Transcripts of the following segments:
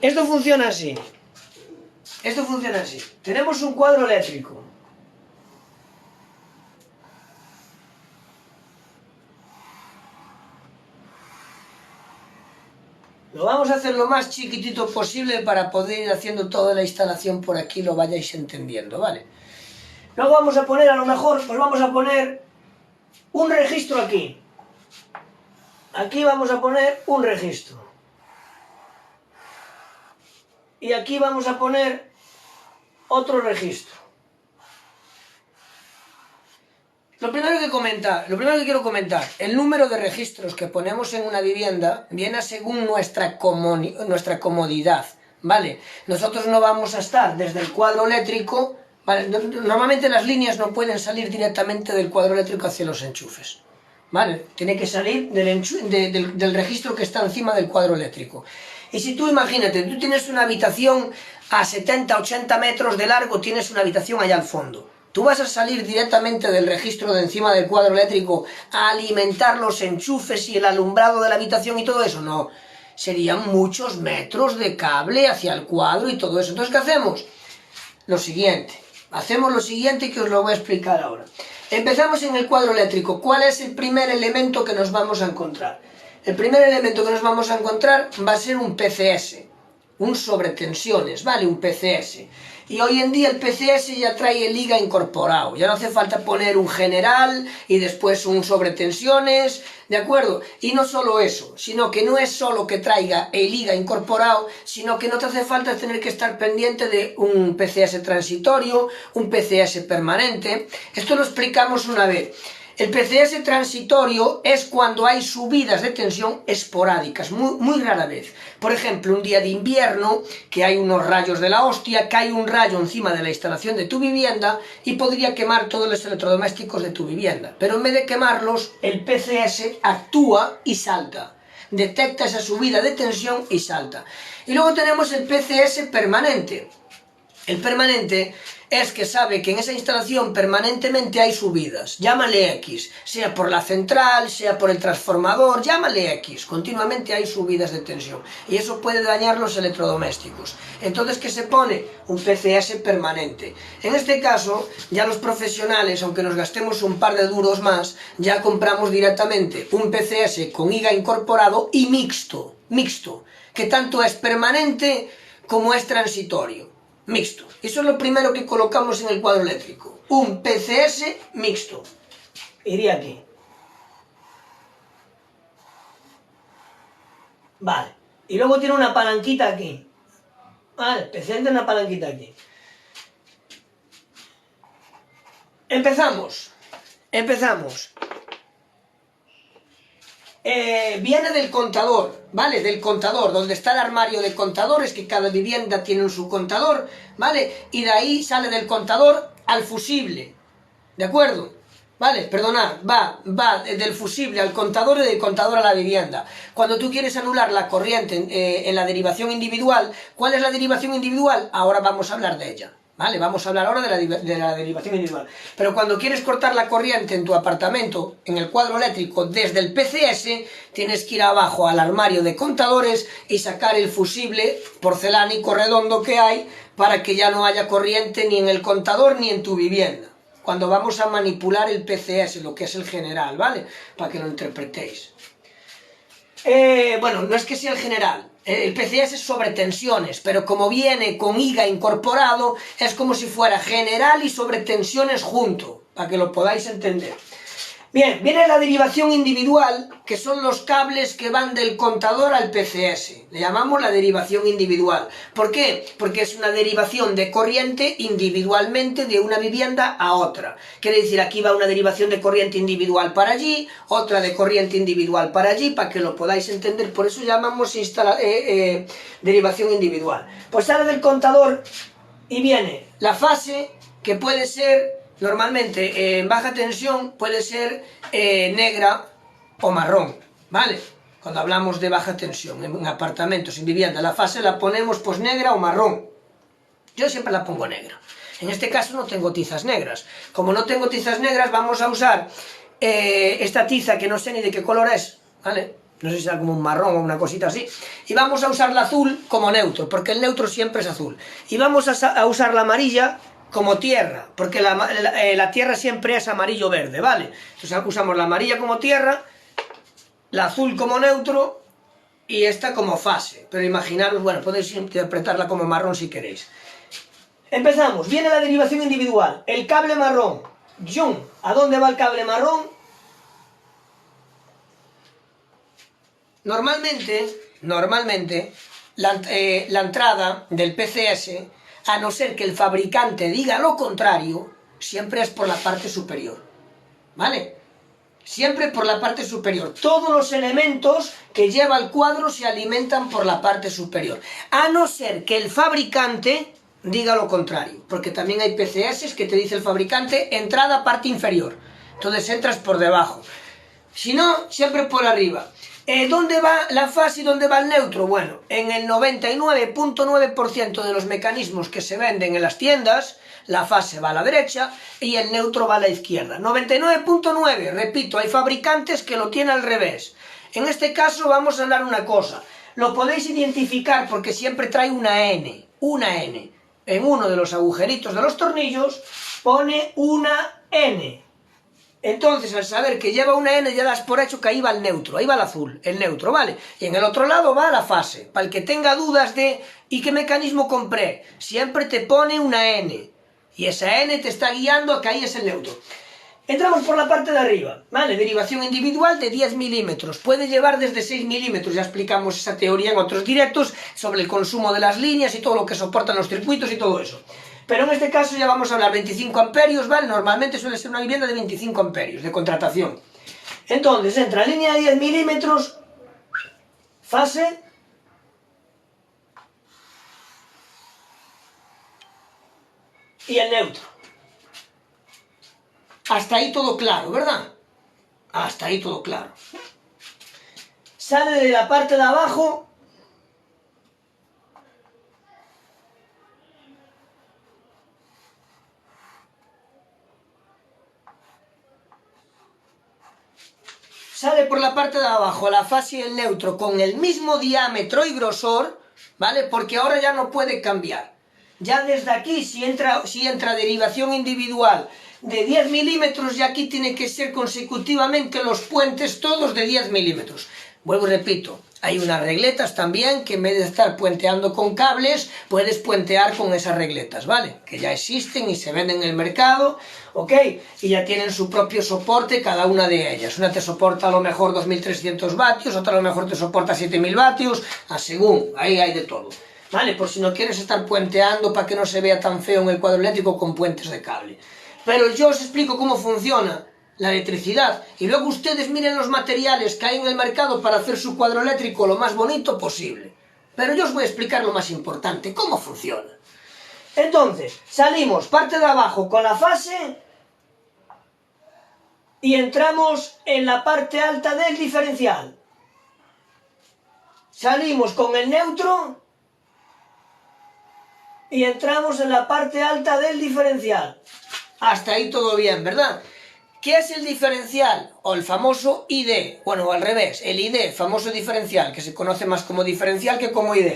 Esto funciona así. Esto funciona así. Tenemos un cuadro eléctrico. Lo vamos a hacer lo más chiquitito posible para poder ir haciendo toda la instalación por aquí, lo vayáis entendiendo, ¿vale? Luego vamos a poner, a lo mejor, pues vamos a poner un registro aquí. Aquí vamos a poner un registro. Y aquí vamos a poner otro registro. Lo primero que quiero comentar, el número de registros que ponemos en una vivienda viene según nuestra comodidad, ¿vale? Nosotros no vamos a estar desde el cuadro eléctrico, ¿vale? Normalmente las líneas no pueden salir directamente del cuadro eléctrico hacia los enchufes, ¿vale? Tiene que salir del registro que está encima del cuadro eléctrico. Y si tú, imagínate, tú tienes una habitación a 70, 80 metros de largo, tienes una habitación allá al fondo. ¿Tú vas a salir directamente del registro de encima del cuadro eléctrico a alimentar los enchufes y el alumbrado de la habitación y todo eso? No, serían muchos metros de cable hacia el cuadro y todo eso. Entonces, ¿qué hacemos? Hacemos lo siguiente que os lo voy a explicar ahora. Empezamos en el cuadro eléctrico. ¿Cuál es el primer elemento que nos vamos a encontrar? El primer elemento que nos vamos a encontrar va a ser un PCS, un sobretensiones, ¿vale? Un PCS. Y hoy en día el PCS ya trae el IGA incorporado, ya no hace falta poner un general y después un sobretensiones, ¿de acuerdo? Y no solo eso, sino que no es solo que traiga el IGA incorporado, sino que no te hace falta tener que estar pendiente de un PCS transitorio, un PCS permanente. Esto lo explicamos una vez. El PCS transitorio es cuando hay subidas de tensión esporádicas, muy rara vez. Por ejemplo, un día de invierno, que hay unos rayos de la hostia, cae un rayo encima de la instalación de tu vivienda y podría quemar todos los electrodomésticos de tu vivienda. Pero en vez de quemarlos, el PCS actúa y salta. Detecta esa subida de tensión y salta. Y luego tenemos el PCS permanente. El permanente es que sabe que en esa instalación permanentemente hay subidas, llámale X, sea por la central, sea por el transformador, llámale X, continuamente hay subidas de tensión y eso puede dañar los electrodomésticos. Entonces, ¿qué se pone? Un PCS permanente. En este caso, ya los profesionales, aunque nos gastemos un par de duros más, ya compramos directamente un PCS con IGA incorporado y mixto, que tanto es permanente como es transitorio. Mixto. Eso es lo primero que colocamos en el cuadro eléctrico. Un PCS mixto. Iría aquí. Vale. Y luego tiene una palanquita aquí. Vale, especialmente una palanquita aquí. Empezamos. Viene del contador, ¿vale? Del contador, donde está el armario de contadores, que cada vivienda tiene su contador, ¿vale? Y de ahí sale del contador al fusible, ¿de acuerdo? ¿Vale? Perdonad, va del fusible al contador y del contador a la vivienda. Cuando tú quieres anular la corriente en la derivación individual, ¿cuál es la derivación individual? Ahora vamos a hablar de ella. ¿Vale? Vamos a hablar ahora de la derivación individual. Pero cuando quieres cortar la corriente en tu apartamento, en el cuadro eléctrico, desde el PCS, tienes que ir abajo al armario de contadores y sacar el fusible porcelánico redondo que hay para que ya no haya corriente ni en el contador ni en tu vivienda. Cuando vamos a manipular el PCS, lo que es el general, ¿vale? Para que lo interpretéis. Bueno, no es que sea el general. El PCS es sobre tensiones, pero como viene con IGA incorporado, es como si fuera general y sobre tensiones junto, para que lo podáis entender. Bien, viene la derivación individual, que son los cables que van del contador al PCS. Le llamamos la derivación individual. ¿Por qué? Porque es una derivación de corriente individualmente de una vivienda a otra. Quiere decir, aquí va una derivación de corriente individual para allí, otra de corriente individual para allí, para que lo podáis entender. Por eso llamamos derivación individual. Pues sale del contador y viene la fase, que puede ser... Normalmente en baja tensión puede ser negra o marrón, ¿vale? Cuando hablamos de baja tensión en apartamentos, en vivienda, la fase la ponemos pues negra o marrón. Yo siempre la pongo negra. En este caso no tengo tizas negras. Como no tengo tizas negras, vamos a usar esta tiza que no sé ni de qué color es, ¿vale? no sé si será como un marrón o una cosita así, y vamos a usar la azul como neutro, porque el neutro siempre es azul, y vamos a usar la amarilla como tierra, porque la tierra siempre es amarillo-verde, ¿vale? Entonces usamos la amarilla como tierra, la azul como neutro, y esta como fase, pero imaginaros, bueno, podéis interpretarla como marrón si queréis. Empezamos, viene la derivación individual, el cable marrón, ¡yum! ¿A dónde va el cable marrón? Normalmente la entrada del PCS, a no ser que el fabricante diga lo contrario, siempre es por la parte superior, ¿vale? Siempre por la parte superior. Todos los elementos que lleva el cuadro se alimentan por la parte superior, a no ser que el fabricante diga lo contrario, porque también hay PCS que te dice el fabricante entrada parte inferior, entonces entras por debajo. Si no, siempre por arriba. ¿Dónde va la fase y dónde va el neutro? Bueno, en el 99.9% de los mecanismos que se venden en las tiendas, la fase va a la derecha y el neutro va a la izquierda. 99.9, repito, hay fabricantes que lo tienen al revés. En este caso vamos a hablar una cosa. Lo podéis identificar porque siempre trae una N. En uno de los agujeritos de los tornillos pone una N. Entonces, al saber que lleva una N, ya das por hecho que ahí va el neutro, ahí va el azul, el neutro, ¿vale? Y en el otro lado va la fase. Para el que tenga dudas de ¿y qué mecanismo compré? Siempre te pone una N. Y esa N te está guiando a que ahí es el neutro. Entramos por la parte de arriba, ¿vale? Derivación individual de 10 milímetros. Puede llevar desde 6 milímetros, ya explicamos esa teoría en otros directos, sobre el consumo de las líneas y todo lo que soportan los circuitos y todo eso. Pero en este caso ya vamos a hablar 25 amperios, ¿vale? Normalmente suele ser una vivienda de 25 amperios, de contratación. Entonces, entra línea de 10 milímetros, fase, y el neutro. Hasta ahí todo claro, ¿verdad? Hasta ahí todo claro. Sale de la parte de abajo sale por la parte de abajo la fase y el neutro con el mismo diámetro y grosor, ¿vale? Porque ahora ya no puede cambiar. Ya desde aquí, si entra derivación individual de 10 milímetros, ya aquí tiene que ser consecutivamente los puentes todos de 10 milímetros. Vuelvo y repito, hay unas regletas también que en vez de estar puenteando con cables, puedes puentear con esas regletas, ¿vale? Que ya existen y se venden en el mercado, ¿ok? Y ya tienen su propio soporte cada una de ellas. Una te soporta a lo mejor 2300 vatios, otra a lo mejor te soporta 7000 vatios, a según, ahí hay de todo. ¿Vale? Por si no quieres estar puenteando para que no se vea tan feo en el cuadro eléctrico con puentes de cable. Pero yo os explico cómo funciona la electricidad y luego ustedes miren los materiales que hay en el mercado para hacer su cuadro eléctrico lo más bonito posible. Pero yo os voy a explicar lo más importante, cómo funciona. Entonces, salimos parte de abajo con la fase y entramos en la parte alta del diferencial. Salimos con el neutro y entramos en la parte alta del diferencial. Hasta ahí todo bien, ¿verdad? ¿Qué es el diferencial? O el famoso ID. Bueno, al revés, el ID, famoso diferencial, que se conoce más como diferencial que como ID.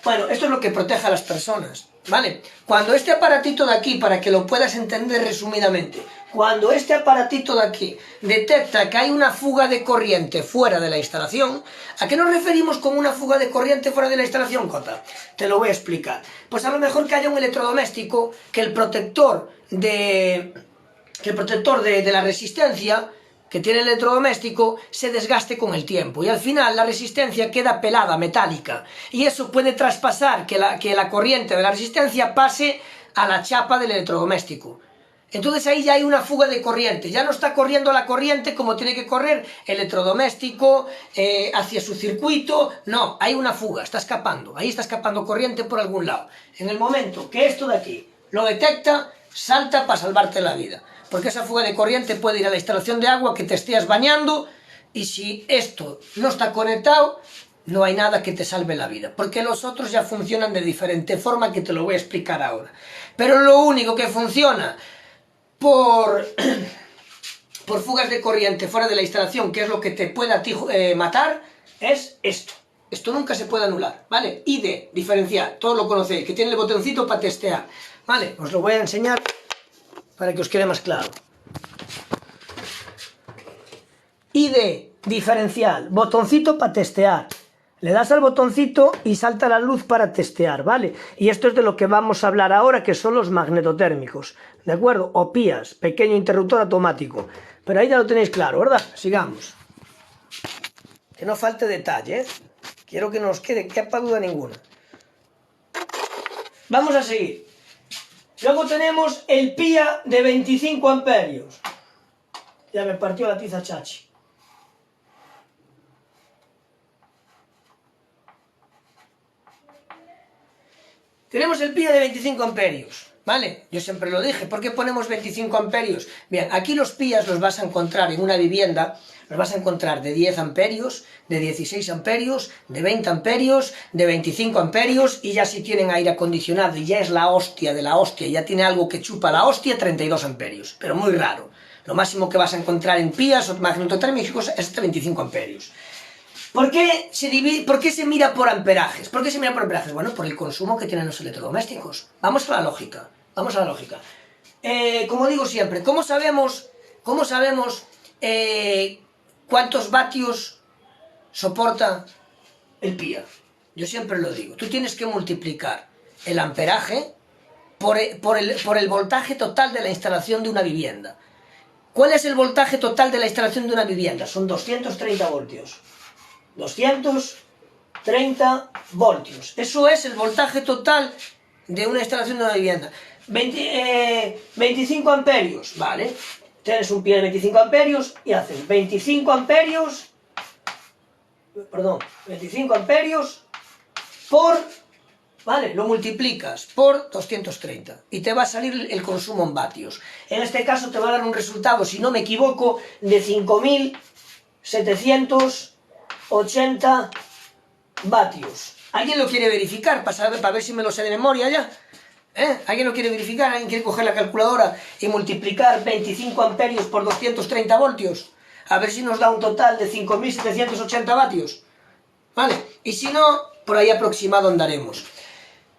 Bueno, esto es lo que protege a las personas, ¿vale? Cuando este aparatito de aquí, para que lo puedas entender resumidamente, cuando este aparatito de aquí detecta que hay una fuga de corriente fuera de la instalación, ¿a qué nos referimos con una fuga de corriente fuera de la instalación, Cota? Te lo voy a explicar. Pues a lo mejor que haya un electrodoméstico que el protector de la resistencia que tiene el electrodoméstico se desgaste con el tiempo y al final la resistencia queda pelada, metálica, y eso puede traspasar que la corriente de la resistencia pase a la chapa del electrodoméstico. Entonces ahí ya hay una fuga de corriente, ya no está corriendo la corriente como tiene que correr el electrodoméstico hacia su circuito, no, hay una fuga, está escapando, ahí está escapando corriente por algún lado. En el momento que esto de aquí lo detecta, salta para salvarte la vida, porque esa fuga de corriente puede ir a la instalación de agua que te estés bañando y si esto no está conectado, no hay nada que te salve la vida, porque los otros ya funcionan de diferente forma que te lo voy a explicar ahora. Pero lo único que funciona por fugas de corriente fuera de la instalación, que es lo que te puede a ti matar, es esto. Esto nunca se puede anular, ¿vale? ID, diferencial, todos lo conocéis, que tiene el botoncito para testear, ¿vale? Os lo voy a enseñar para que os quede más claro. ID, diferencial, botoncito para testear. Le das al botoncito y salta la luz para testear, ¿vale? Y esto es de lo que vamos a hablar ahora, que son los magnetotérmicos, ¿de acuerdo? O PIAs, pequeño interruptor automático. Pero ahí ya lo tenéis claro, ¿verdad? Sigamos. Que no falte detalle, ¿eh? Quiero que no os quede quepa duda ninguna. Vamos a seguir. Luego tenemos el PIA de 25 amperios. Ya me partió la tiza Chachi. Tenemos el PIA de 25 amperios, ¿vale? Yo siempre lo dije, ¿por qué ponemos 25 amperios? Bien, aquí los PIAs los vas a encontrar en una vivienda, los vas a encontrar de 10 amperios, de 16 amperios, de 20 amperios, de 25 amperios, y ya si tienen aire acondicionado y ya es la hostia de la hostia, ya tiene algo que chupa la hostia, 32 amperios, pero muy raro. Lo máximo que vas a encontrar en PIAs o magnetotérmicos es de 25 amperios. ¿Por qué se mira por amperajes? ¿Por qué se mira por amperajes? Bueno, por el consumo que tienen los electrodomésticos. Vamos a la lógica, vamos a la lógica. Como digo siempre, ¿cómo sabemos cuántos vatios soporta el PIA? Yo siempre lo digo, tú tienes que multiplicar el amperaje por el voltaje total de la instalación de una vivienda. ¿Cuál es el voltaje total de la instalación de una vivienda? Son 230 voltios. 230 voltios. Eso es el voltaje total de una instalación de una vivienda. 25 amperios, ¿vale? Tienes un pie de 25 amperios y haces 25 amperios, perdón, 25 amperios por, ¿vale? Lo multiplicas por 230 y te va a salir el consumo en vatios. En este caso te va a dar un resultado, si no me equivoco, de 5.780 vatios. ¿Alguien lo quiere verificar para ver si me lo sé de memoria ya? ¿Alguien lo quiere verificar? ¿Alguien quiere coger la calculadora y multiplicar 25 amperios por 230 voltios? A ver si nos da un total de 5.780 vatios. ¿Vale? Y si no, por ahí aproximado andaremos.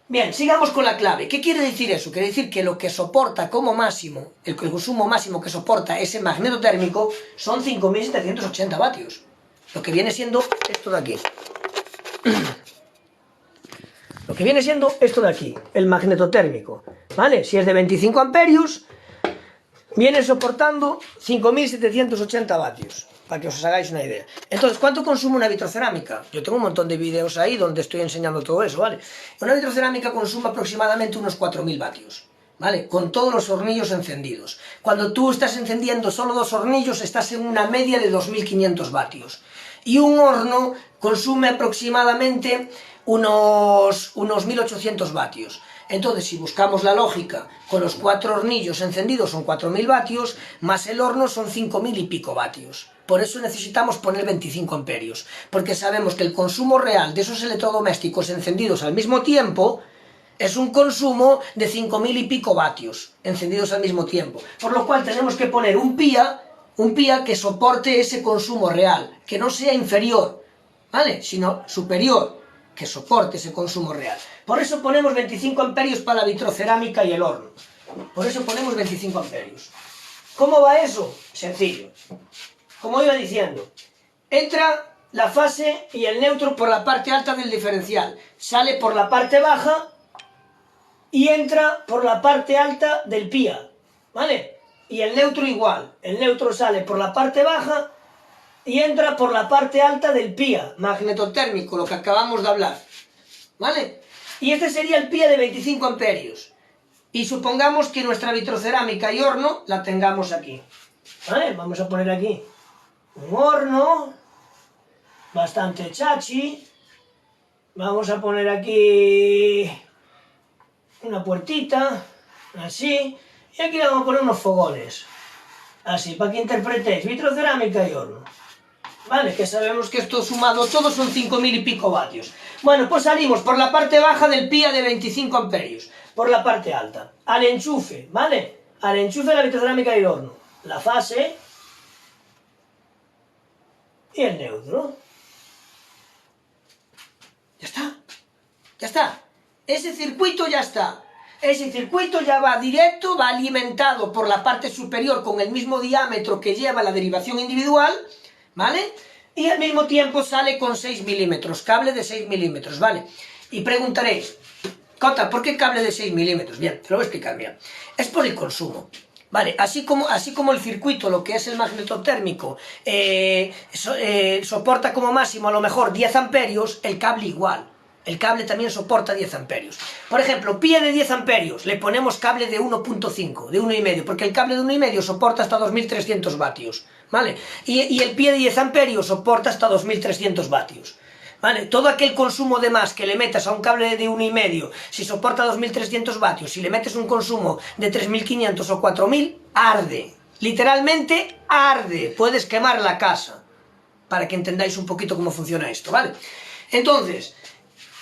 Bien, sigamos con la clave. ¿Qué quiere decir eso? Quiere decir que lo que soporta como máximo, el consumo máximo que soporta ese magnetotérmico son 5.780 vatios. Lo que viene siendo esto de aquí. Lo que viene siendo esto de aquí, el magnetotérmico, ¿vale? Si es de 25 amperios, viene soportando 5.780 vatios, para que os hagáis una idea. Entonces, ¿cuánto consume una vitrocerámica? Yo tengo un montón de vídeos ahí donde estoy enseñando todo eso, ¿vale? Una vitrocerámica consume aproximadamente unos 4.000 vatios, ¿vale? Con todos los hornillos encendidos. Cuando tú estás encendiendo solo 2 hornillos, estás en una media de 2.500 vatios. Y un horno consume aproximadamente unos 1.800 vatios. Entonces, si buscamos la lógica, con los 4 hornillos encendidos son 4.000 vatios, más el horno son 5.000 y pico vatios. Por eso necesitamos poner 25 amperios, porque sabemos que el consumo real de esos electrodomésticos encendidos al mismo tiempo es un consumo de 5.000 y pico vatios encendidos al mismo tiempo. Por lo cual tenemos que poner un PIA que soporte ese consumo real, que no sea inferior, ¿vale? Sino superior, que soporte ese consumo real. Por eso ponemos 25 amperios para la vitrocerámica y el horno. Por eso ponemos 25 amperios. ¿Cómo va eso? Sencillo. Como iba diciendo, entra la fase y el neutro por la parte alta del diferencial, sale por la parte baja y entra por la parte alta del PIA, ¿vale? Y el neutro igual, el neutro sale por la parte baja y entra por la parte alta del PIA, magnetotérmico, lo que acabamos de hablar, ¿vale? Y este sería el PIA de 25 amperios. Y supongamos que nuestra vitrocerámica y horno la tengamos aquí, ¿vale? Vamos a poner aquí un horno, bastante chachi, vamos a poner aquí una puertita, así, y aquí le vamos a poner unos fogones, así, para que interpretéis, vitrocerámica y horno. Vale, que sabemos que esto sumado todo son 5.000 y pico vatios. Bueno, pues salimos por la parte baja del PIA de 25 amperios, por la parte alta, al enchufe, ¿vale? Al enchufe de la vitrocerámica y el horno, la fase y el neutro. Ya está. Ya está. Ese circuito ya está. Ese circuito ya va directo, va alimentado por la parte superior con el mismo diámetro que lleva la derivación individual, ¿vale? Y al mismo tiempo sale con 6 milímetros, cable de 6 milímetros, ¿vale? Y preguntaréis, Cota, ¿por qué cable de 6 milímetros? Bien, te lo voy a explicar, mira. Es por el consumo. Vale, así como el circuito, lo que es el magnetotérmico, soporta como máximo a lo mejor 10 amperios, el cable igual. El cable también soporta 10 amperios. Por ejemplo, pie de 10 amperios, le ponemos cable de 1.5, de 1,5, porque el cable de 1,5 soporta hasta 2300 vatios, ¿vale? Y el pie de 10 amperios soporta hasta 2300 vatios. ¿Vale? Todo aquel consumo de más que le metas a un cable de 1,5, si soporta 2300 vatios, si le metes un consumo de 3500 o 4000, arde. Literalmente arde. Puedes quemar la casa. Para que entendáis un poquito cómo funciona esto, ¿vale? Entonces,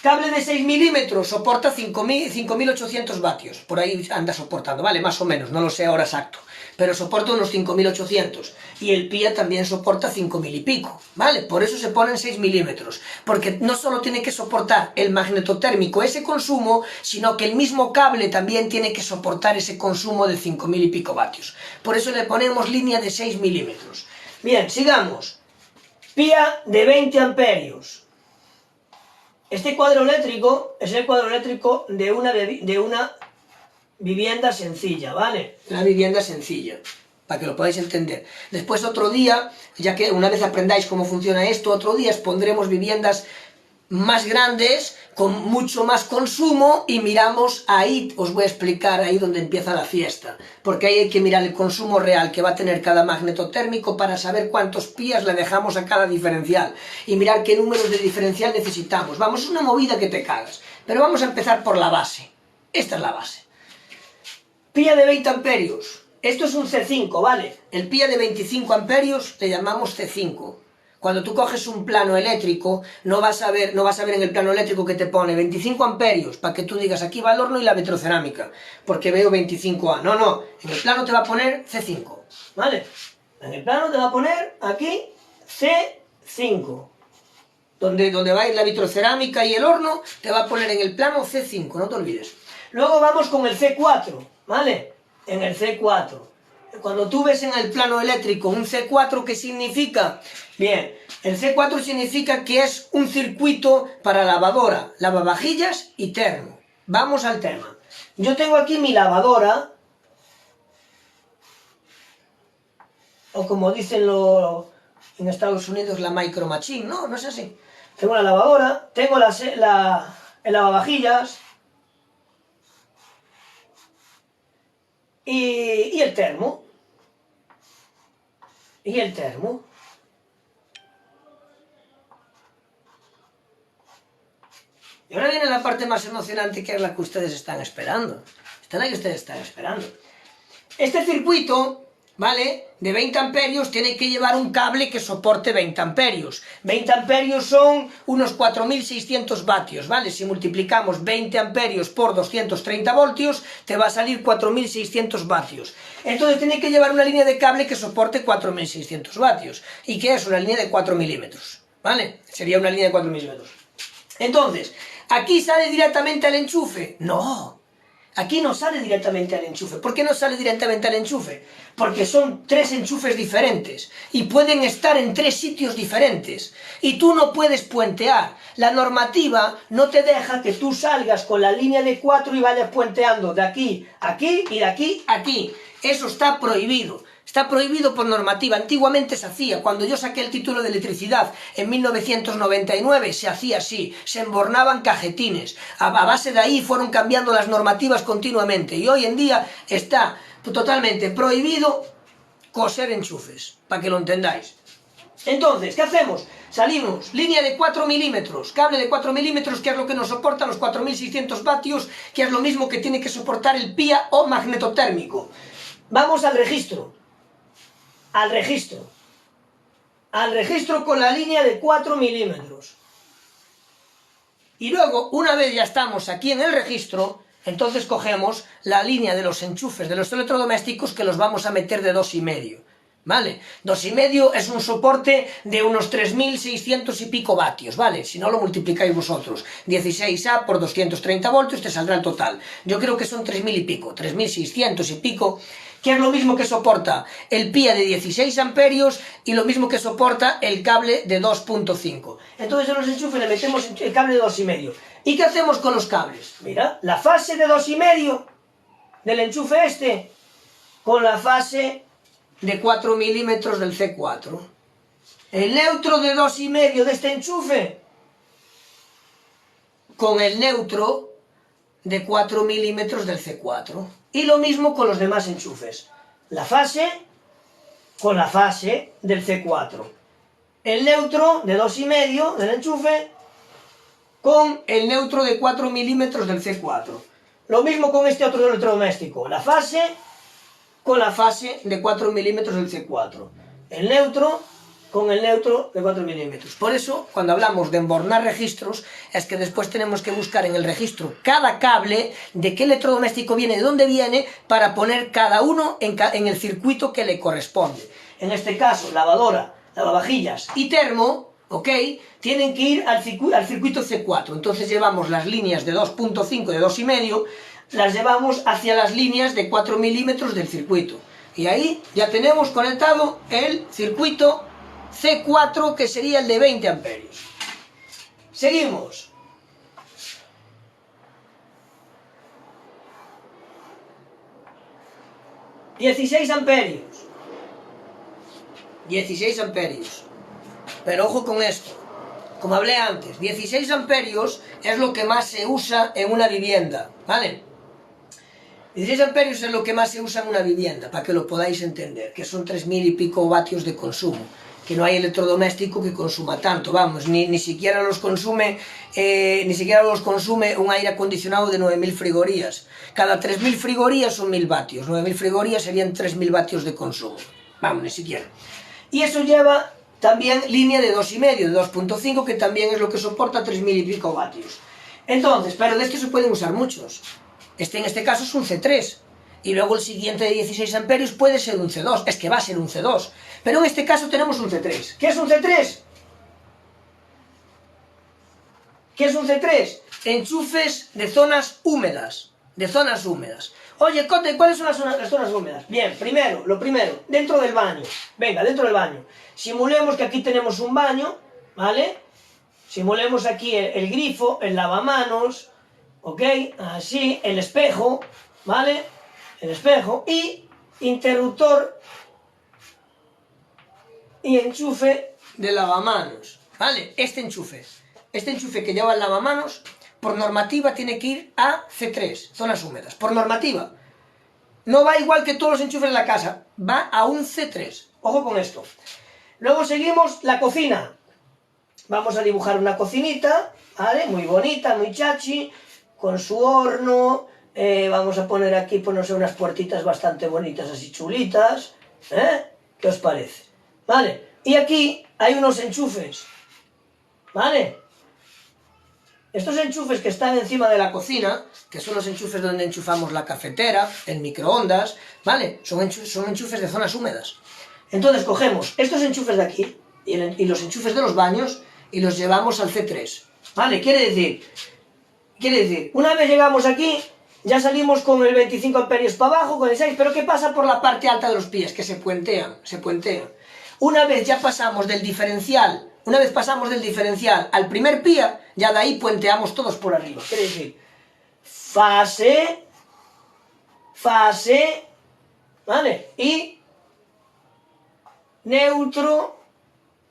cable de 6 milímetros soporta 5800 vatios. Por ahí anda soportando, ¿vale? Más o menos, no lo sé ahora exacto. Pero soporta unos 5800. Y el PIA también soporta 5000 y pico, ¿vale? Por eso se ponen 6 milímetros. Porque no solo tiene que soportar el magnetotérmico ese consumo, sino que el mismo cable también tiene que soportar ese consumo de 5000 y pico vatios. Por eso le ponemos línea de 6 milímetros. Bien, sigamos. PIA de 20 amperios. Este cuadro eléctrico es el cuadro eléctrico de una vivienda sencilla, ¿vale? Una vivienda sencilla, para que lo podáis entender. Después otro día, ya que una vez aprendáis cómo funciona esto, otro día os pondremos viviendas más grandes, con mucho más consumo, y miramos ahí, os voy a explicar ahí donde empieza la fiesta, porque ahí hay que mirar el consumo real que va a tener cada magnetotérmico para saber cuántos pías le dejamos a cada diferencial, y mirar qué números de diferencial necesitamos. Vamos, es una movida que te cagas, pero vamos a empezar por la base. Esta es la base. Pía de 20 amperios, esto es un C5, ¿vale? El pía de 25 amperios le llamamos C5. Cuando tú coges un plano eléctrico, no vas a ver en el plano eléctrico que te pone 25 amperios, para que tú digas, aquí va el horno y la vitrocerámica, porque veo 25A. No, no, en el plano te va a poner C5, ¿vale? En el plano te va a poner aquí C5. Donde va a ir la vitrocerámica y el horno, te va a poner en el plano C5, no te olvides. Luego vamos con el C4, ¿vale? En el C4. Cuando tú ves en el plano eléctrico un C4, ¿qué significa? Bien, el C4 significa que es un circuito para lavadora, lavavajillas y termo. Vamos al tema. Yo tengo aquí mi lavadora, o como dicen en Estados Unidos, la micro machine, ¿no? No es así. Tengo la lavadora, tengo el lavavajillas y el termo. Y el termo. Y ahora viene la parte más emocionante, que es la que ustedes están esperando. Esta es la que ustedes están esperando. Este circuito, ¿vale?, de 20 amperios tiene que llevar un cable que soporte 20 amperios. 20 amperios son unos 4600 vatios, ¿vale? Si multiplicamos 20 amperios por 230 voltios, te va a salir 4600 vatios. Entonces tiene que llevar una línea de cable que soporte 4600 vatios. ¿Y qué es? Una línea de 4 milímetros, ¿vale? Sería una línea de 4 milímetros. Entonces, ¿aquí sale directamente al enchufe? No. Aquí no sale directamente al enchufe. ¿Por qué no sale directamente al enchufe? Porque son 3 enchufes diferentes y pueden estar en 3 sitios diferentes. Y tú no puedes puentear. La normativa no te deja que tú salgas con la línea de 4 y vayas puenteando de aquí a aquí y de aquí a aquí. Eso está prohibido. Está prohibido por normativa. Antiguamente se hacía. Cuando yo saqué el título de electricidad en 1999 se hacía así. Se embornaban cajetines. A base de ahí fueron cambiando las normativas continuamente. Y hoy en día está totalmente prohibido coser enchufes. Para que lo entendáis. Entonces, ¿qué hacemos? Salimos, línea de 4 milímetros, cable de 4 milímetros, que es lo que nos soporta los 4600 vatios, que es lo mismo que tiene que soportar el PIA o magnetotérmico. Vamos al registro. Al registro con la línea de 4 milímetros. Y luego, una vez ya estamos aquí en el registro, entonces cogemos la línea de los enchufes de los electrodomésticos, que los vamos a meter de 2,5, ¿vale? 2,5 es un soporte de unos 3.600 y pico vatios, ¿vale? Si no lo multiplicáis vosotros, 16A por 230 voltios te saldrá el total. Yo creo que son 3.000 y pico, 3.600 y pico, que es lo mismo que soporta el pía de 16 amperios y lo mismo que soporta el cable de 2.5. Entonces en los enchufes le metemos el cable de 2,5. ¿Y qué hacemos con los cables? Mira, la fase de 2,5 del enchufe este con la fase de 4 milímetros del C4. El neutro de 2,5 de este enchufe con el neutro de 4 milímetros del C4. Y lo mismo con los demás enchufes. La fase con la fase del C4. El neutro de 2,5 del enchufe con el neutro de 4 milímetros del C4. Lo mismo con este otro electrodoméstico. La fase con la fase de 4 milímetros del C4. El neutro con el neutro de 4 milímetros. Por eso, cuando hablamos de embornar registros, es que después tenemos que buscar en el registro cada cable, de qué electrodoméstico viene, de dónde viene, para poner cada uno en el circuito que le corresponde. En este caso, lavadora, lavavajillas y termo, ¿ok?, tienen que ir al circuito C4. Entonces llevamos las líneas de 2.5, de 2,5, las llevamos hacia las líneas de 4 milímetros del circuito. Y ahí ya tenemos conectado el circuito C4, que sería el de 20 amperios. Seguimos. ...16 amperios. 16 amperios. Pero ojo con esto. Como hablé antes, 16 amperios es lo que más se usa en una vivienda, ¿vale? 16 amperios es lo que más se usa en una vivienda, para que lo podáis entender, que son 3.000 y pico vatios de consumo, que no hay electrodoméstico que consuma tanto, vamos, ni siquiera los consume un aire acondicionado de 9.000 frigorías. Cada 3.000 frigorías son 1.000 vatios, 9.000 frigorías serían 3.000 vatios de consumo, vamos, ni siquiera. Y eso lleva también línea de 2,5, de 2.5, que también es lo que soporta 3.000 y pico vatios. Entonces, pero de estos se pueden usar muchos. En este caso es un C3, y luego el siguiente de 16 amperios puede ser un C2, es que va a ser un C2, pero en este caso tenemos un C3. ¿Qué es un C3? ¿Qué es un C3? Enchufes de zonas húmedas, Oye, Cote, ¿cuáles son las zonas húmedas? Bien, lo primero, dentro del baño. Venga, dentro del baño. Simulemos que aquí tenemos un baño, ¿vale? Simulemos aquí el grifo, el lavamanos, ¿ok? Así, el espejo, ¿vale? El espejo y interruptor y enchufe de lavamanos, ¿vale? Este enchufe que lleva el lavamanos, por normativa tiene que ir a C3, zonas húmedas, por normativa. No va igual que todos los enchufes de la casa, va a un C3, ojo con esto. Luego seguimos la cocina. Vamos a dibujar una cocinita, ¿vale? Muy bonita, muy chachi, con su horno. Vamos a poner aquí, pues no sé, unas puertitas bastante bonitas, así chulitas, ¿eh? ¿Qué os parece? ¿Vale? Y aquí hay unos enchufes, ¿vale? Estos enchufes que están encima de la cocina, que son los enchufes donde enchufamos la cafetera, el microondas, ¿vale? Son enchufes de zonas húmedas. Entonces cogemos estos enchufes de aquí y los enchufes de los baños y los llevamos al C3, ¿vale? Quiere decir, una vez llegamos aquí, ya salimos con el 25 amperios para abajo, con el 6, pero ¿qué pasa por la parte alta de los pies? Que se puentean. Una vez ya pasamos del diferencial, al primer pía, ya de ahí puenteamos todos por arriba. Quiere decir, fase, ¿vale? Y neutro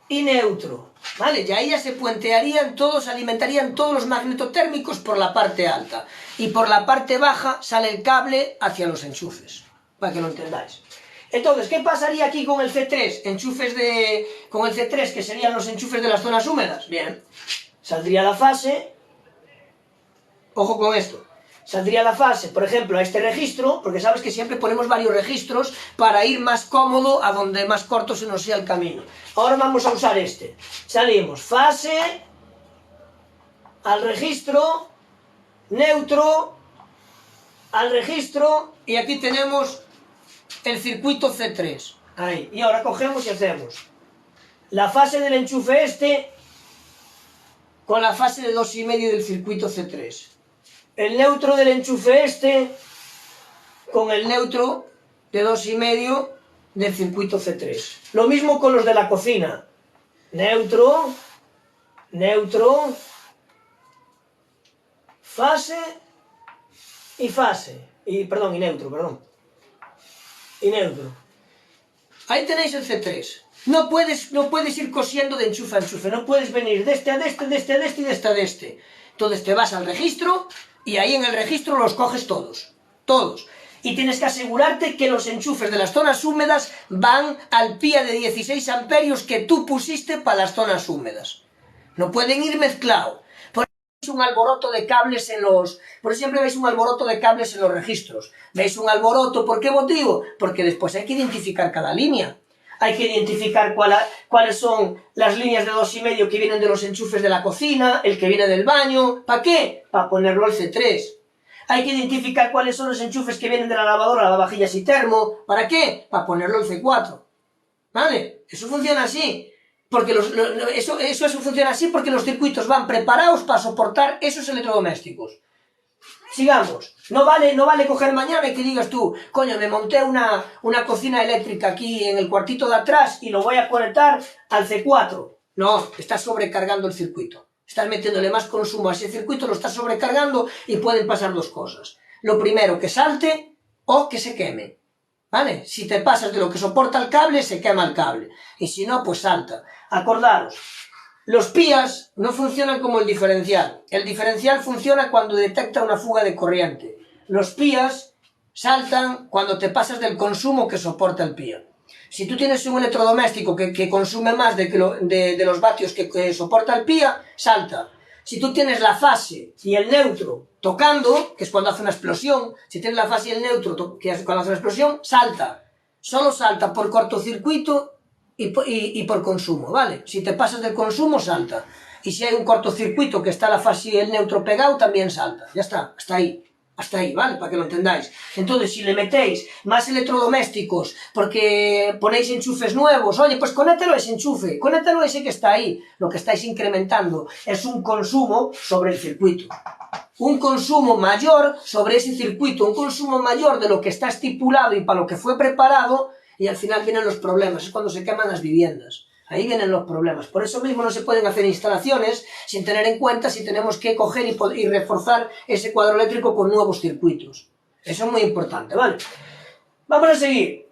y neutro, ¿vale? Y ahí ya se puentearían todos, se alimentarían todos los magnetotérmicos por la parte alta. Y por la parte baja sale el cable hacia los enchufes, para que lo entendáis. Entonces, ¿qué pasaría aquí con el C3? Con el C3, que serían los enchufes de las zonas húmedas. Bien, saldría la fase, ojo con esto, saldría la fase, por ejemplo, a este registro, porque sabes que siempre ponemos varios registros para ir más cómodo a donde más corto se nos sea el camino. Ahora vamos a usar este. Salimos fase, al registro, neutro, al registro, y aquí tenemos el circuito C3, Ahí. Y ahora cogemos y hacemos la fase del enchufe este con la fase de 2,5 del circuito C3. El neutro del enchufe este con el neutro de 2,5 del circuito C3. Lo mismo con los de la cocina. Neutro, neutro, fase y fase. Y neutro. Y neutro. Ahí tenéis el C3. No puedes ir cosiendo de enchufe a enchufe. No puedes venir de este a este, de este a este y de este a este. Entonces te vas al registro y ahí en el registro los coges todos. Todos. Y tienes que asegurarte que los enchufes de las zonas húmedas van al pía de 16 amperios que tú pusiste para las zonas húmedas. No pueden ir mezclados. Por eso veis un alboroto de cables en los... Por eso siempre veis un alboroto de cables en los registros. ¿Veis un alboroto? ¿Por qué motivo? Porque después hay que identificar cada línea. Hay que identificar cuáles son las líneas de 2,5 que vienen de los enchufes de la cocina, el que viene del baño. ¿Para qué? Para ponerlo al C3. Hay que identificar cuáles son los enchufes que vienen de la lavadora, lavavajillas y termo. ¿Para qué? Para ponerlo al C4. ¿Vale? Eso funciona así. Porque eso funciona así porque los circuitos van preparados para soportar esos electrodomésticos. Sigamos. No vale coger mañana y que digas tú, coño, me monté una cocina eléctrica aquí en el cuartito de atrás y lo voy a conectar al C4. No, estás sobrecargando el circuito. Estás metiéndole más consumo a ese circuito, lo estás sobrecargando y pueden pasar dos cosas. Lo primero, que salte o que se queme. ¿Vale? Si te pasas de lo que soporta el cable, se quema el cable. Y si no, pues salta. Acordaros. Los pías no funcionan como el diferencial. El diferencial funciona cuando detecta una fuga de corriente. Los pías saltan cuando te pasas del consumo que soporta el pía. Si tú tienes un electrodoméstico que consume más de los vatios que soporta el pía, salta. Si tú tienes la fase y el neutro tocando, que es cuando hace una explosión, si tienes la fase y el neutro, que es cuando hace una explosión, salta. Solo salta por cortocircuito y por consumo, ¿vale? Si te pasas del consumo, salta. Y si hay un cortocircuito que está la fase y el neutro pegado, también salta. Ya está, hasta ahí, ¿vale? Para que lo entendáis. Entonces, si le metéis más electrodomésticos porque ponéis enchufes nuevos, oye, pues conéctalo a ese enchufe, conéctalo a ese que está ahí. Lo que estáis incrementando es un consumo sobre el circuito. Un consumo mayor sobre ese circuito, un consumo mayor de lo que está estipulado y para lo que fue preparado, y al final vienen los problemas, es cuando se queman las viviendas. Ahí vienen los problemas. Por eso mismo no se pueden hacer instalaciones sin tener en cuenta si tenemos que coger y reforzar ese cuadro eléctrico con nuevos circuitos. Eso es muy importante, ¿vale? Vamos a seguir.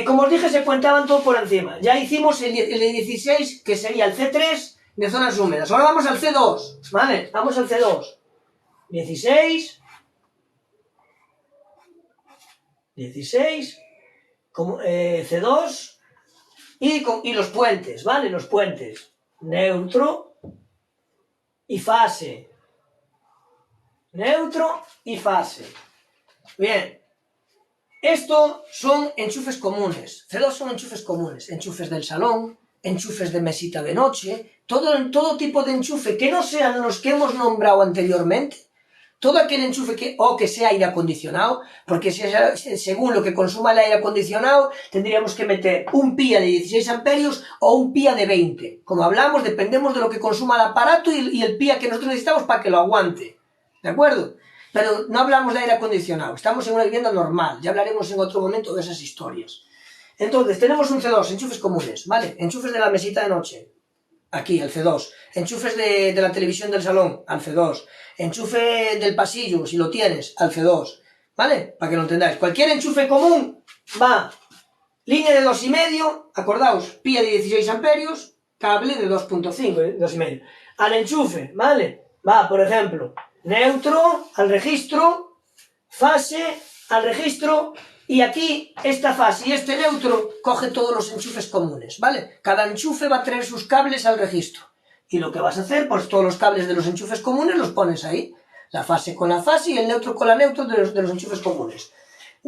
Como os dije, se cuentaban todo por encima. Ya hicimos el de 16, que sería el C3 de zonas húmedas. Ahora vamos al C2, ¿vale? Vamos al C2. 16, C2 y los puentes, ¿vale? Los puentes. Neutro y fase. Neutro y fase. Bien. Estos son enchufes comunes. C2 son enchufes comunes. Enchufes del salón, enchufes de mesita de noche, todo tipo de enchufe que no sean los que hemos nombrado anteriormente. Todo aquel enchufe que sea aire acondicionado, porque según lo que consuma el aire acondicionado, tendríamos que meter un pía de 16 amperios o un pía de 20. Como hablamos, dependemos de lo que consuma el aparato y el pía que nosotros necesitamos para que lo aguante. ¿De acuerdo? Pero no hablamos de aire acondicionado, estamos en una vivienda normal. Ya hablaremos en otro momento de esas historias. Entonces, tenemos un C2, enchufes comunes, ¿vale? Enchufes de la mesita de noche. Aquí, el C2. Enchufes de la televisión del salón, al C2. Enchufe del pasillo, si lo tienes, al C2. ¿Vale? Para que lo entendáis. Cualquier enchufe común va. Línea de 2,5, acordaos, pía de 16 amperios, cable de 2,5, 2,5. Al enchufe, ¿vale? Va, por ejemplo, neutro al registro, fase al registro, y aquí esta fase y este neutro coge todos los enchufes comunes, ¿vale? Cada enchufe va a traer sus cables al registro. Y lo que vas a hacer, pues todos los cables de los enchufes comunes los pones ahí. La fase con la fase y el neutro con la neutro de los enchufes comunes.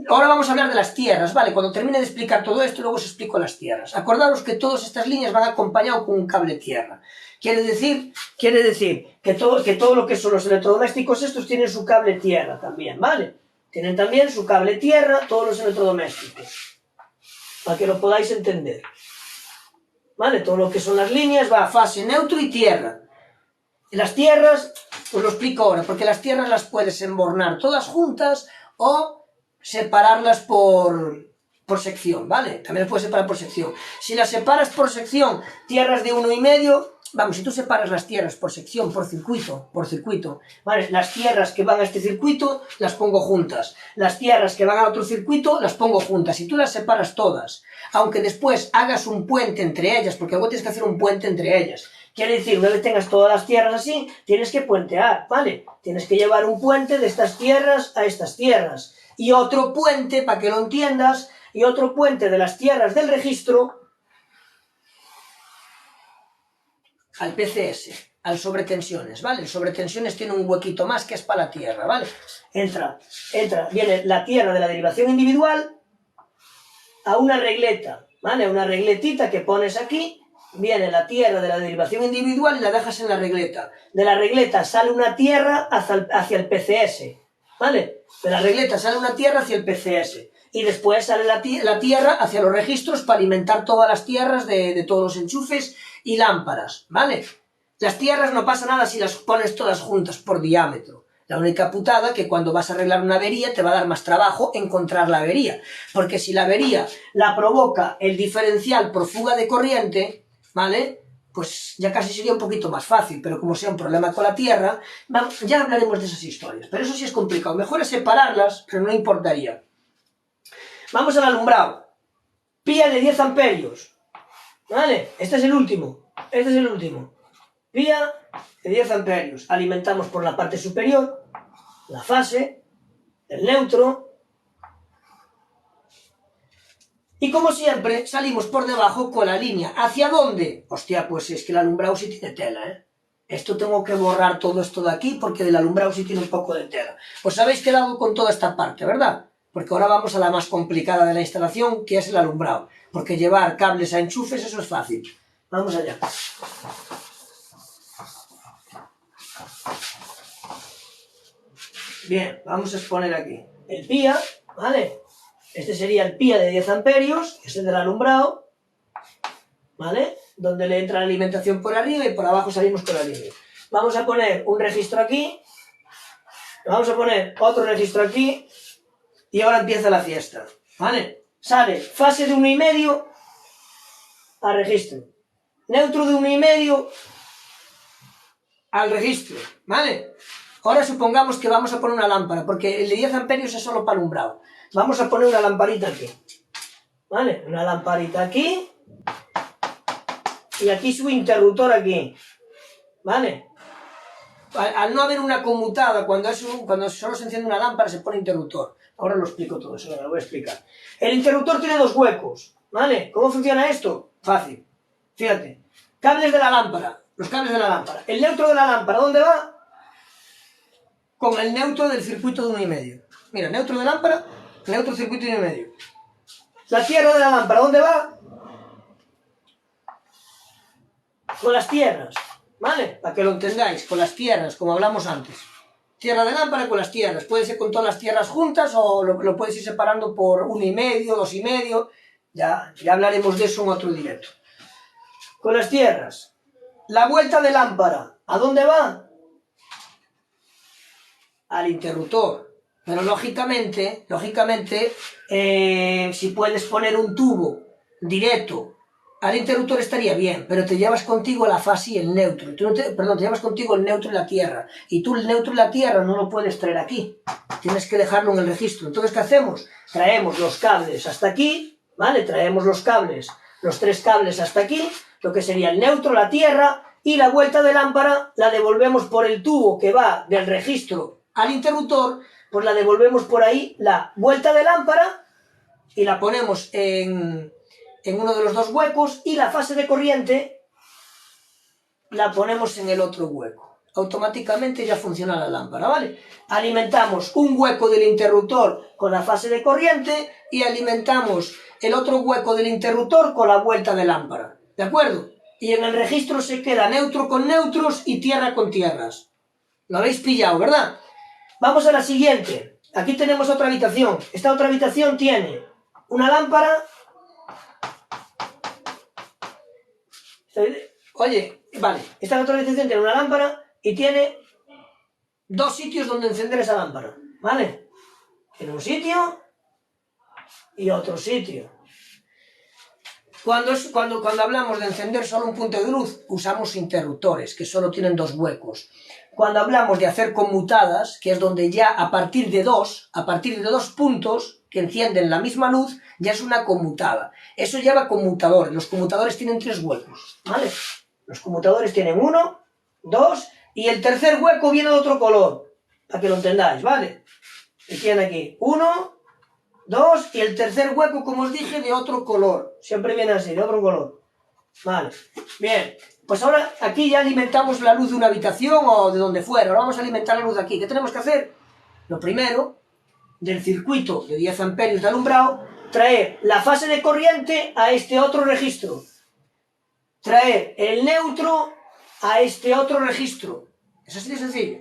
Ahora vamos a hablar de las tierras, ¿vale? Cuando termine de explicar todo esto, luego os explico las tierras. Acordaros que todas estas líneas van acompañadas con un cable tierra. Quiere decir que todo lo que son los electrodomésticos estos tienen su cable tierra también, ¿vale? Tienen también su cable tierra todos los electrodomésticos. para que lo podáis entender. ¿Vale? Todo lo que son las líneas va a fase, neutro y tierra. Las tierras, os lo explico ahora, porque las tierras las puedes embornar todas juntas o separarlas por sección, ¿vale? También las puedes separar por sección. Si las separas por sección, tierras de 1,5, vamos, si tú separas las tierras por sección, por circuito, ¿vale? Las tierras que van a este circuito las pongo juntas, las tierras que van a otro circuito las pongo juntas, y tú las separas todas, aunque después hagas un puente entre ellas, porque luego tienes que hacer un puente entre ellas. Quiere decir, una vez tengas todas las tierras así, tienes que puentear, ¿vale? Tienes que llevar un puente de estas tierras a estas tierras, y otro puente, para que lo entiendas, y otro puente de las tierras del registro al PCS, al sobretensiones, ¿vale? El sobretensiones tiene un huequito más que es para la tierra, ¿vale? Viene la tierra de la derivación individual a una regleta, ¿vale? Una regletita que pones aquí, viene la tierra de la derivación individual y la dejas en la regleta. De la regleta sale una tierra hacia el PCS, ¿vale? De la regleta sale una tierra hacia el PCS. Y después sale la tierra hacia los registros para alimentar todas las tierras de todos los enchufes y lámparas, ¿vale? Las tierras no pasa nada si las pones todas juntas por diámetro. La única putada que cuando vas a arreglar una avería te va a dar más trabajo encontrar la avería. Porque si la avería la provoca el diferencial por fuga de corriente, ¿vale? Pues ya casi sería un poquito más fácil, pero como sea un problema con la tierra, ya hablaremos de esas historias. Pero eso sí es complicado. Mejor es separarlas, pero no importaría. Vamos al alumbrado. Pía de 10 amperios. ¿Vale? Este es el último. Pía de 10 amperios. Alimentamos por la parte superior, la fase, el neutro. Y como siempre, salimos por debajo con la línea. ¿Hacia dónde? Hostia, pues es que el alumbrado sí tiene tela, ¿eh? Esto tengo que borrar todo esto de aquí porque del alumbrado sí tiene un poco de tela. Os habéis quedado con toda esta parte, ¿verdad? Porque ahora vamos a la más complicada de la instalación, que es el alumbrado. Porque llevar cables a enchufes, eso es fácil. Vamos allá. Bien, vamos a exponer aquí el pía, ¿vale? Este sería el pía de 10 amperios, que es el del alumbrado, ¿vale? Donde le entra la alimentación por arriba y por abajo salimos con la línea. Vamos a poner un registro aquí, vamos a poner otro registro aquí, y ahora empieza la fiesta, ¿vale? Sale fase de 1,5 al registro, neutro de 1,5 al registro, ¿vale? Ahora supongamos que vamos a poner una lámpara, porque el de 10 amperios es solo para alumbrado. Vamos a poner una lamparita aquí, ¿vale? Una lamparita aquí, y aquí su interruptor aquí, ¿vale? Al no haber una conmutada, cuando solo se enciende una lámpara se pone interruptor. Ahora lo explico todo eso, lo voy a explicar. El interruptor tiene 2 huecos, ¿vale? ¿Cómo funciona esto? Fácil. Fíjate. Cables de la lámpara, los cables de la lámpara. El neutro de la lámpara, ¿dónde va? Con el neutro del circuito de 1,5. Mira, neutro de lámpara, neutro circuito de 1,5. La tierra de la lámpara, ¿dónde va? Con las tierras, ¿vale? Para que lo entendáis, con las tierras, como hablamos antes. Tierra de lámpara con las tierras. Puede ser con todas las tierras juntas o lo puedes ir separando por 1,5, 2,5. Ya hablaremos de eso en otro directo. Con las tierras. La vuelta de lámpara, ¿a dónde va? Al interruptor. Pero lógicamente, si puedes poner un tubo directo al interruptor estaría bien, pero te llevas contigo la fase y el neutro. Te llevas contigo el neutro y la tierra. Y tú el neutro y la tierra no lo puedes traer aquí. Tienes que dejarlo en el registro. Entonces, ¿qué hacemos? Traemos los cables hasta aquí, ¿vale? Traemos los cables, los 3 cables hasta aquí, lo que sería el neutro, la tierra, y la vuelta de lámpara la devolvemos por el tubo que va del registro al interruptor, pues la devolvemos por ahí, la vuelta de lámpara, y la ponemos en uno de los 2 huecos, y la fase de corriente la ponemos en el otro hueco. Automáticamente ya funciona la lámpara, ¿vale? Alimentamos un hueco del interruptor con la fase de corriente y alimentamos el otro hueco del interruptor con la vuelta de lámpara, ¿de acuerdo? Y en el registro se queda neutro con neutros y tierra con tierras. Lo habéis pillado, ¿verdad? Vamos a la siguiente. Aquí tenemos otra habitación. Esta otra habitación tiene una lámpara Oye, vale, esta autorización tiene una lámpara y tiene dos sitios donde encender esa lámpara, ¿vale? Tiene un sitio y otro sitio. Cuando hablamos de encender solo un punto de luz, usamos interruptores, que solo tienen dos huecos. Cuando hablamos de hacer conmutadas, que es donde ya a partir de dos puntos que encienden la misma luz, ya es una conmutada. Eso lleva conmutadores. Los conmutadores tienen tres huecos, ¿vale? Los conmutadores tienen 1, 2, y el tercer hueco viene de otro color, para que lo entendáis, ¿vale? Y tiene aquí 1, 2, y el tercer hueco, como os dije, de otro color. Siempre viene así, de otro color. Vale, bien. Pues ahora aquí ya alimentamos la luz de una habitación o de donde fuera. Ahora vamos a alimentar la luz de aquí. ¿Qué tenemos que hacer? Lo primero, del circuito de 10 amperios de alumbrado, traer la fase de corriente a este otro registro. Traer el neutro a este otro registro. Es así de sencillo.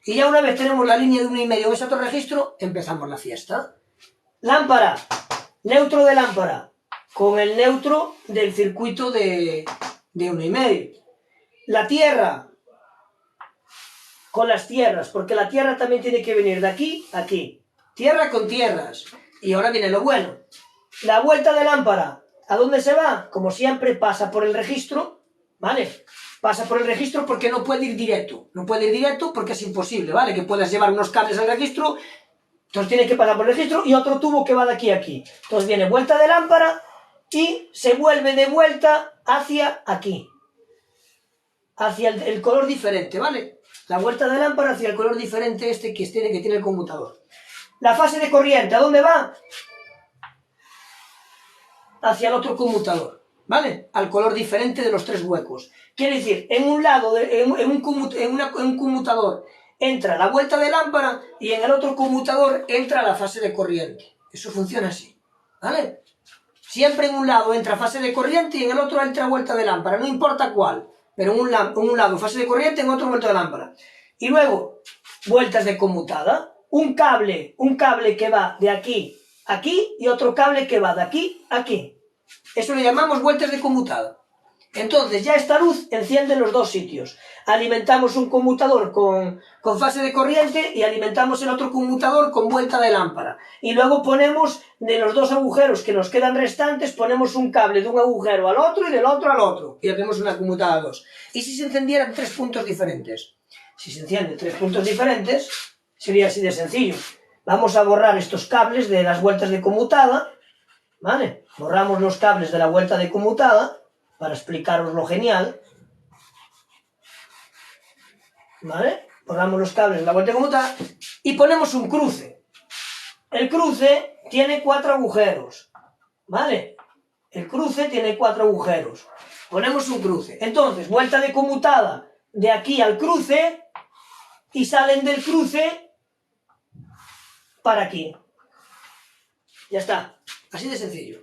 Y ya una vez tenemos la línea de 1,5 en ese otro registro, empezamos la fiesta. Lámpara, neutro de lámpara, con el neutro del circuito de 1,5. La tierra, con las tierras, porque la tierra también tiene que venir de aquí a aquí. Tierra con tierras. Y ahora viene lo bueno. La vuelta de lámpara, ¿a dónde se va? Como siempre pasa por el registro, ¿vale? Pasa por el registro porque no puede ir directo. No puede ir directo porque es imposible, ¿vale? Que puedas llevar unos cables al registro. Entonces tiene que pasar por el registro y otro tubo que va de aquí a aquí. Entonces viene vuelta de lámpara y se vuelve de vuelta hacia aquí. Hacia el color diferente, ¿vale? La vuelta de lámpara hacia el color diferente este que tiene el conmutador. La fase de corriente, ¿a dónde va? Hacia el otro conmutador, ¿vale? Al color diferente de los tres huecos. Quiere decir, en un lado, en un conmutador, entra la vuelta de lámpara y en el otro conmutador entra la fase de corriente. Eso funciona así, ¿vale? Siempre en un lado entra fase de corriente y en el otro entra vuelta de lámpara, no importa cuál, pero en un lado fase de corriente, en otro vuelta de lámpara. Y luego, vueltas de conmutada. Un cable que va de aquí a aquí y otro cable que va de aquí a aquí. Eso le llamamos vueltas de conmutada. Entonces ya esta luz enciende en los dos sitios. Alimentamos un conmutador con fase de corriente y alimentamos el otro conmutador con vuelta de lámpara. Y luego ponemos, de los dos agujeros que nos quedan restantes, ponemos un cable de un agujero al otro y del otro al otro. Y hacemos una conmutada 2. ¿Y si se encendieran tres puntos diferentes? Si se encienden tres puntos diferentes, sería así de sencillo. Vamos a borrar estos cables de las vueltas de conmutada, ¿vale? Borramos los cables de la vuelta de conmutada para explicaros lo genial, ¿vale? Borramos los cables de la vuelta de conmutada y ponemos un cruce. El cruce tiene 4 agujeros, ¿vale? El cruce tiene 4 agujeros. Ponemos un cruce. Entonces, vuelta de conmutada de aquí al cruce y salen del cruce para aquí. Ya está. Así de sencillo.